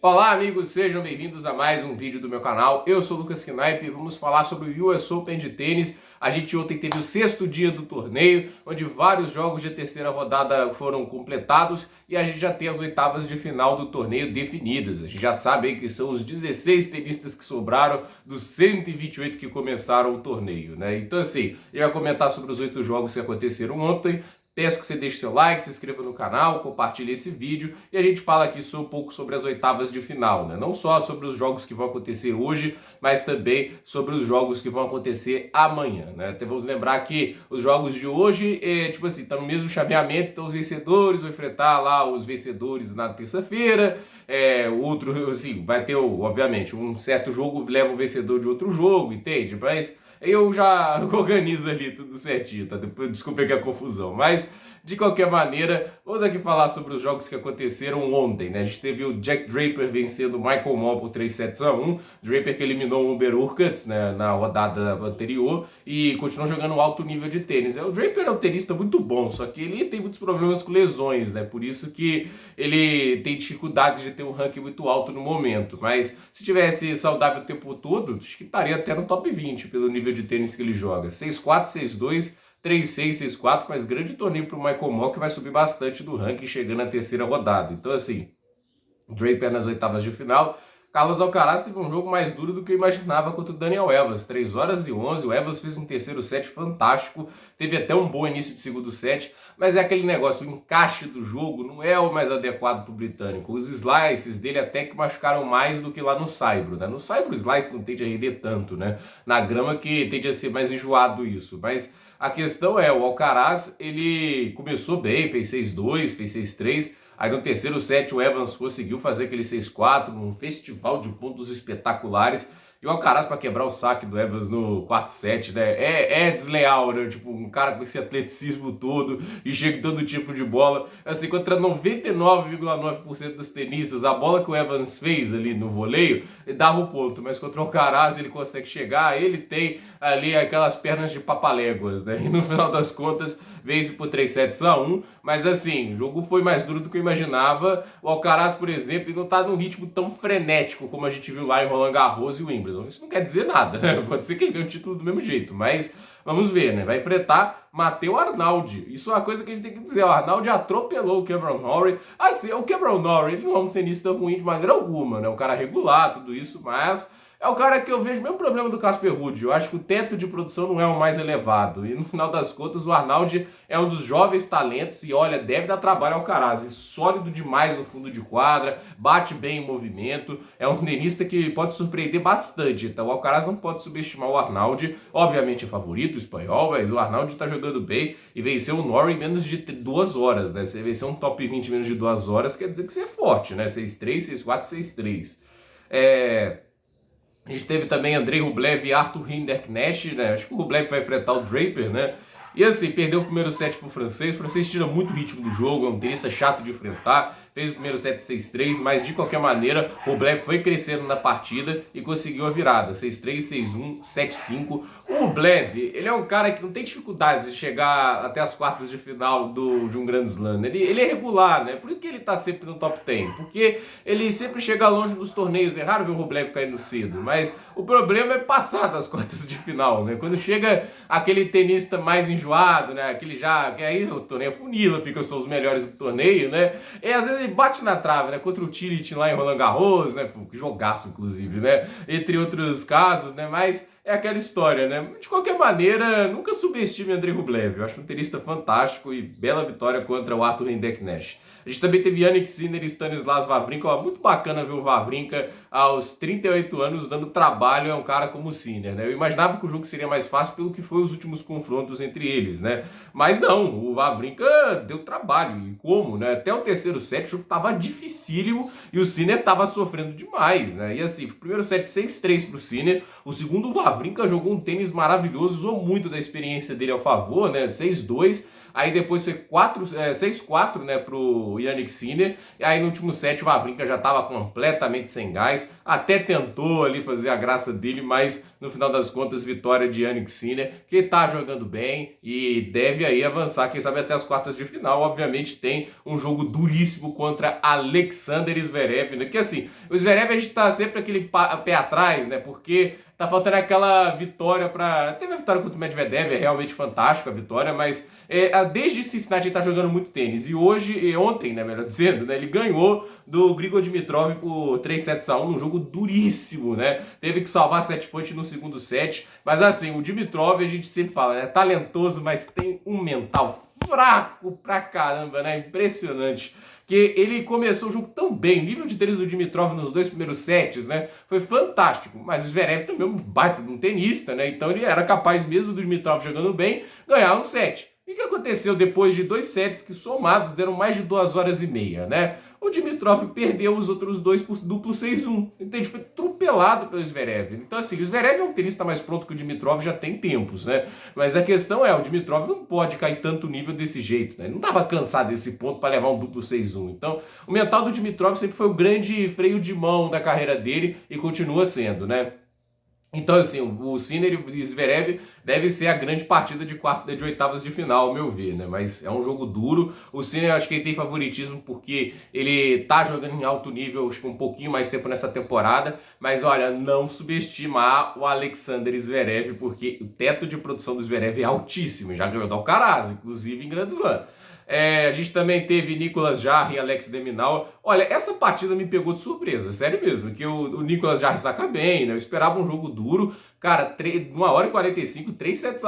Olá amigos, sejam bem-vindos a mais um vídeo do meu canal. Eu sou o Lucas Knaip e vamos falar sobre o US Open de tênis. A gente ontem teve o sexto dia do torneio, onde vários jogos de terceira rodada foram completados e a gente já tem as oitavas de final do torneio definidas. A gente já sabe aí que são os 16 tenistas que sobraram dos 128 que começaram o torneio, né? Então assim, eu ia comentar sobre os 8 jogos que aconteceram ontem. Peço que você deixe seu like, se inscreva no canal, compartilhe esse vídeo e a gente fala aqui um pouco sobre as oitavas de final, né? Não só sobre os jogos que vão acontecer hoje, mas também sobre os jogos que vão acontecer amanhã, né? Então vamos lembrar que os jogos de hoje, tipo assim, estão no mesmo chaveamento, então os vencedores vão enfrentar lá os vencedores na terça-feira, outro, assim, vai ter, obviamente, um certo jogo leva o vencedor de outro jogo, entende? Mas eu já organizo ali tudo certinho, tá? Depois, desculpa aqui a confusão, mas de qualquer maneira, vamos aqui falar sobre os jogos que aconteceram ontem, né? A gente teve o Jack Draper vencendo o Michael Mmoh por 3-1. Draper que eliminou o Hubert Hurkacz, né, na rodada anterior e continuou jogando alto nível de tênis. O Draper é um tenista muito bom, só que ele tem muitos problemas com lesões, né? Por isso que ele tem dificuldades de ter um ranking muito alto no momento. Mas se tivesse saudável o tempo todo, acho que estaria até no top 20 pelo nível de tênis que ele joga. 6-4, 6-2, 3-6, 6-4, mas grande torneio para o Michael Mmoh, que vai subir bastante do ranking chegando na terceira rodada. Então, assim, Draper nas oitavas de final. Carlos Alcaraz teve um jogo mais duro do que eu imaginava contra o Daniel Evans. 3 horas e 11, o Evans fez um terceiro set fantástico, teve até um bom início de segundo set, mas é aquele negócio, o encaixe do jogo não é o mais adequado para o britânico. Os slices dele até que machucaram mais do que lá no saibro, né? No saibro o slice não tende a render tanto, né? Na grama que tende a ser mais enjoado isso, mas a questão é, o Alcaraz, ele começou bem, fez 6-2, fez 6-3, aí no terceiro set o Evans conseguiu fazer aquele 6-4, num festival de pontos espetaculares. E o Alcaraz para quebrar o saque do Evans no quarto set, né? É desleal, né? Tipo, um cara com esse atleticismo todo e chega em todo tipo de bola. Assim, contra 99,9% dos tenistas, a bola que o Evans fez ali no voleio dava o ponto. Mas contra o Alcaraz ele consegue chegar, ele tem ali aquelas pernas de papaléguas, né? E no final das contas vence por 3-1, mas assim, o jogo foi mais duro do que eu imaginava. O Alcaraz, por exemplo, não tá num ritmo tão frenético como a gente viu lá em Roland Garros e Wimbledon. Isso não quer dizer nada, né? Pode ser que ele ganhe o título do mesmo jeito, mas vamos ver, né? Vai enfrentar Matteo Arnaldi. Isso é uma coisa que a gente tem que dizer. O Arnaldi atropelou o Cameron Norrie. Assim, o Cameron Norrie, ele não é um tenista ruim de maneira alguma, né? Um cara regular, tudo isso, mas é o cara que eu vejo o mesmo problema do Casper Ruud. Eu acho que o teto de produção não é o mais elevado. E no final das contas, o Arnaldi é um dos jovens talentos e, olha, deve dar trabalho ao Alcaraz. É sólido demais no fundo de quadra, bate bem em movimento. É um tenista que pode surpreender bastante. Então o Alcaraz não pode subestimar o Arnaldi. Obviamente é favorito, o espanhol, mas o Arnaldi tá jogando bem e venceu o Norrie em menos de 2 horas, né? Você venceu um top 20 em menos de 2 horas, quer dizer que você é forte, né? 6-3, 6-4, 6-3. A gente teve também Andrei Rublev e Arthur Rinderknecht, né? Acho que o Rublev vai enfrentar o Draper, né? E assim, perdeu o primeiro set pro francês. O francês tira muito o ritmo do jogo, é um tenista chato de enfrentar. Fez o primeiro set 6-3, mas de qualquer maneira, o Rublev foi crescendo na partida e conseguiu a virada. 6-3, 6-1, 7-5. O Rublev, ele é um cara que não tem dificuldades de chegar até as quartas de final de um Grand Slam. Ele é regular, né? Por que ele tá sempre no top 10? Porque ele sempre chega longe dos torneios. É raro ver o Rublev caindo cedo, mas o problema é passar das quartas de final, né? Quando chega aquele tenista mais enjoado, né? Aquele já, que aí o torneio funila, fica só os melhores do torneio, né? E às vezes ele bate na trave, né? Contra o Tillich lá em Roland Garros, né? Jogaço, inclusive, né? Entre outros casos, né? Mas é aquela história, né? De qualquer maneira, nunca subestime Andrei Rublev. Eu acho um tenista fantástico e bela vitória contra o Arthur Rinderknecht. A gente também teve Jannik Sinner e Stanislas Wawrinka. Ó, muito bacana ver o Wawrinka aos 38 anos dando trabalho a um cara como o Sinner, né? Eu imaginava que o jogo seria mais fácil pelo que foi os últimos confrontos entre eles, né? Mas não, o Wawrinka deu trabalho. E como, né? Até o terceiro set o jogo tava dificílimo e o Sinner tava sofrendo demais, né? E assim, o primeiro set 6-3 pro Sinner, o segundo o Wawrinka jogou um tênis maravilhoso, usou muito da experiência dele ao favor, né? 6-2. Aí depois foi 6-4, né, pro Jannik Sinner. E aí no último set o Wawrinka já estava completamente sem gás. Até tentou ali fazer a graça dele, mas no final das contas, vitória de Jannik Sinner, que tá jogando bem e deve aí avançar, quem sabe até as quartas de final. Obviamente tem um jogo duríssimo contra Alexander Zverev, né? Que assim, o Zverev a gente tá sempre aquele pé atrás, né? Porque tá faltando aquela vitória para... Teve a vitória contra o Medvedev, é realmente fantástico a vitória, mas desde Cincinnati ele tá jogando muito tênis. E hoje, e ontem, né, melhor dizendo, né, ele ganhou do Grigor Dimitrov por 3-1 num jogo duríssimo, né? Teve que salvar 7 pontos no segundo set. Mas assim, o Dimitrov, a gente sempre fala, é talentoso, mas tem um mental fraco pra caramba, né? Impressionante. Que ele começou o jogo tão bem, o nível de tênis do Dimitrov nos 2 primeiros sets, né, foi fantástico, mas o Zverev também é um baita de um tenista, né, então ele era capaz mesmo do Dimitrov jogando bem, ganhar um set. E o que aconteceu depois de 2 sets que somados deram mais de 2 horas e meia, né? O Dimitrov perdeu os outros 2 por duplo 6-1, entende? Foi atropelado pelo Zverev. Então assim, o Zverev é um tenista mais pronto que o Dimitrov já tem tempos, né? Mas a questão é, o Dimitrov não pode cair tanto nível desse jeito, né? Ele não estava cansado desse ponto para levar um duplo 6-1. Então, o mental do Dimitrov sempre foi o grande freio de mão da carreira dele e continua sendo, né? Então, assim, o Sinner e o Zverev deve ser a grande partida de oitavas de final, ao meu ver, né? Mas é um jogo duro. O Sinner, eu acho que ele tem favoritismo porque ele tá jogando em alto nível, acho que um pouquinho mais tempo nessa temporada. Mas, olha, não subestimar o Alexander Zverev, porque o teto de produção do Zverev é altíssimo. Já ganhou do Alcaraz, inclusive em Grand Slam. A gente também teve Nicolas Jarry e Alex de Minaur. Olha, essa partida me pegou de surpresa, sério mesmo, que o Nicolas Jarry saca bem, né? Eu esperava um jogo duro. Cara, 1 hora e 45, 3-0,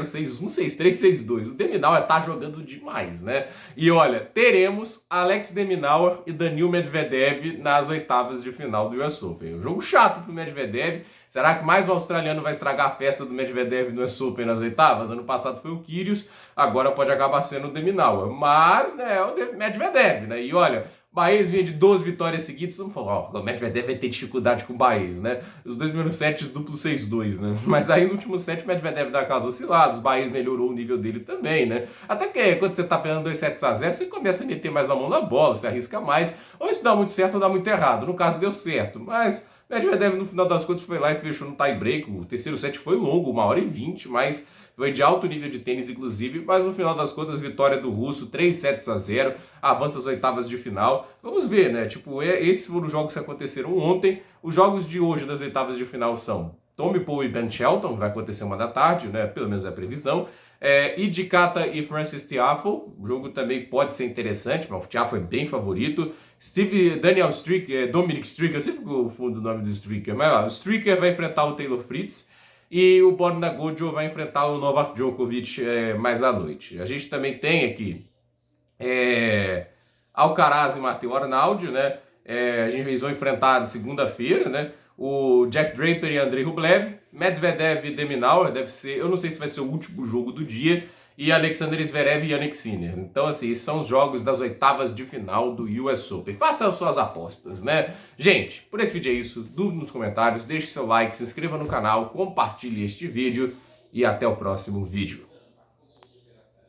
6-1, 6-3, 6-2. O de Minaur tá jogando demais, né? E olha, teremos Alex de Minaur e Daniil Medvedev nas oitavas de final do US Open. Um jogo chato pro Medvedev. Será que mais um australiano vai estragar a festa do Medvedev no US Open nas oitavas? Ano passado foi o Kyrgios, agora pode acabar sendo o de Minaur. Mas, né, é o Medvedev, né? E olha, Baez vinha de 12 vitórias seguidas, vamos falar, ó, o Medvedev vai ter dificuldade com o Baez, né? Os 2 primeiros sets duplo 6-2, né? Mas aí no último set o Medvedev dá aquelas osciladas, o Baez melhorou o nível dele também, né? Até que quando você tá pegando 2-0, você começa a meter mais a mão na bola, você arrisca mais, ou isso dá muito certo ou dá muito errado. No caso deu certo, mas Medvedev no final das contas foi lá e fechou no tie-break. O terceiro set foi longo, 1 hora e 20, mas foi de alto nível de tênis, inclusive. Mas no final das contas, vitória do russo, 3-0, avança às oitavas de final. Vamos ver, né? Tipo, esses foram os jogos que aconteceram ontem. Os jogos de hoje das oitavas de final são Tommy Paul e Ben Shelton, vai acontecer 1 da tarde, né? Pelo menos é a previsão. Idikata e Francis Tiafoe, o jogo também pode ser interessante, mas o Tiafoe é bem favorito. Daniel Stricker, Dominic Stricker, eu sempre confundo o nome do Stricker, mas ó, o Stricker vai enfrentar o Taylor Fritz e o Borna Gojo vai enfrentar o Novak Djokovic mais à noite. A gente também tem aqui Alcaraz e Matteo Arnaldo, né? A gente vai enfrentar na segunda-feira, né? O Jack Draper e Andrei Rublev, Medvedev e de Minaur, deve ser, eu não sei se vai ser o último jogo do dia, e Alexander Zverev e Jannik Sinner. Então, assim, esses são os jogos das oitavas de final do US Open. Faça as suas apostas, né? Gente, por esse vídeo é isso. Dúvida nos comentários, deixe seu like, se inscreva no canal, compartilhe este vídeo e até o próximo vídeo.